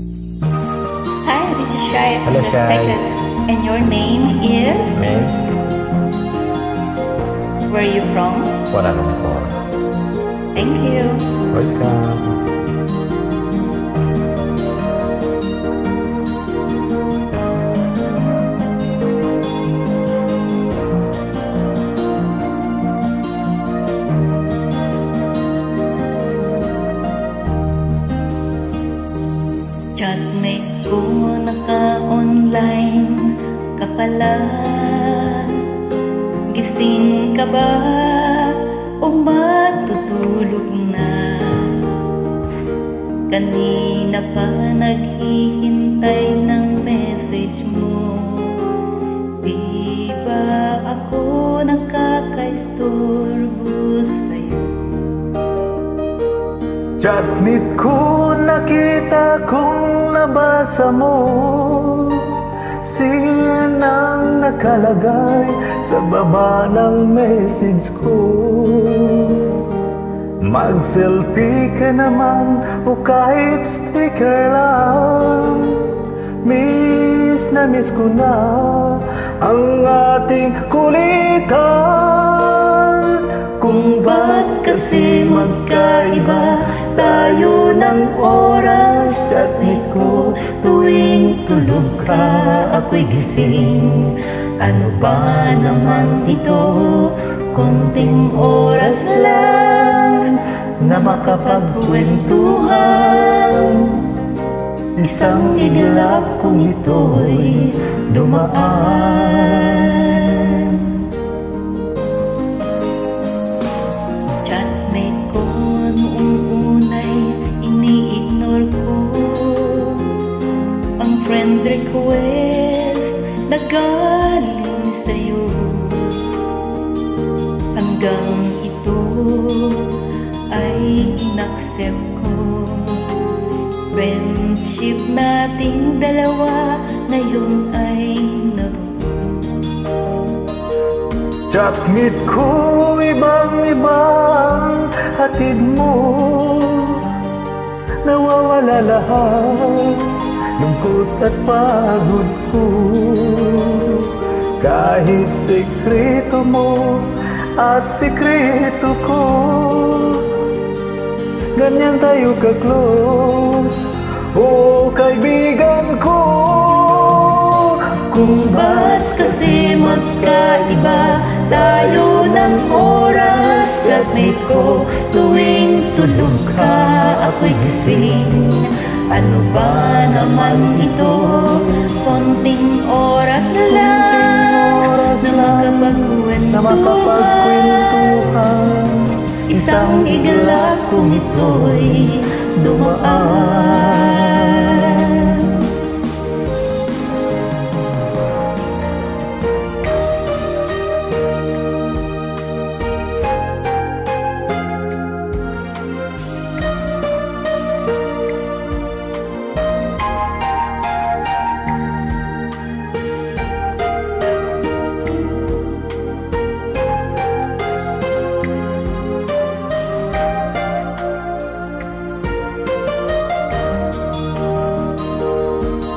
Hi, this is Shai from Hello, the Shai. Speckles. And your name is? May Where are you from? Kuala Lumpur. Thank you. Welcome. Chatmate ko naka-online ka pala. Gising ka ba o matutulog na? Kanina pa naghihintay ng message mo. Di ba ako nakakaistorbo sa'yo? Chatmate ko, nakita kong nabasa mo. Sin ang nakalagay sa baba ng message ko. Mag-selfie ka naman o kahit sticker lang. Miss na miss ko na ang ating kulitan. Kung ba't kasi magkaiba tayo ng oras? Chatmate ko, tuwing tulog ka ako'y gising. Ano ba naman ito? Konting oras na lang na makapagkwentuhan. Isang iglap kung ito'y dumaan. Chatmate ko noong unay ini-ignore ko ang friend request na galing sa'yo. Hanggang ito ay inaccept ko. Friendship nating dalawa ngayon ay nabuo. Chatmate ko, ibang-ibang hatid mo. Nawawala lahat, lungkot at pagod ko. Kahit sekreto mo at sekreto ko, ganyan tayo ka-close, oh kaibigan ko. Kung ba't kasi magkaiba tayo ng oras? Chatmate ko, tuwing tulog ka ako'y gising. Ano ba naman ito? Konting oras na lang na makapagkwentuhan. Isang iglap kung ito'y dumaan.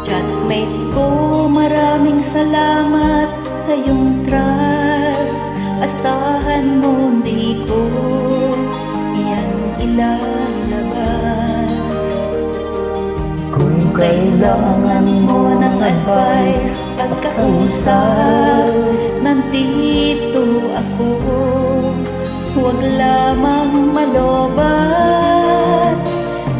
Chatmate ko, maraming salamat sa iyong trust. Asahan mo hindi ko iyan ilalabas. Kung kailangan mo ng advice, pagkausap, nandito ako. Huwag lamang malobat.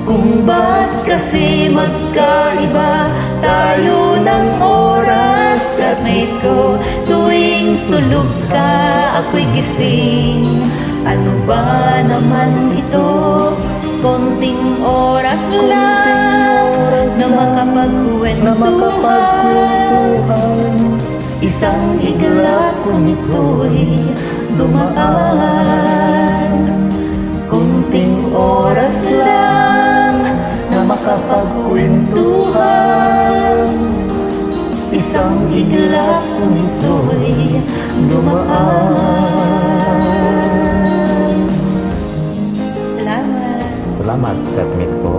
Kung ba't kasi magkaiba tayo ng oras? Chatmate ko, tuwing tulog ka ako'y gising. Ano ba naman ito? Konting oras lang na makapagkwentuhan. Isang iglap kung ito'y dumaan. Konting oras lang na makapagkwentuhan. Isang iglap kung ito'y dumaan. Salamat. Salamat, Chatmate ko.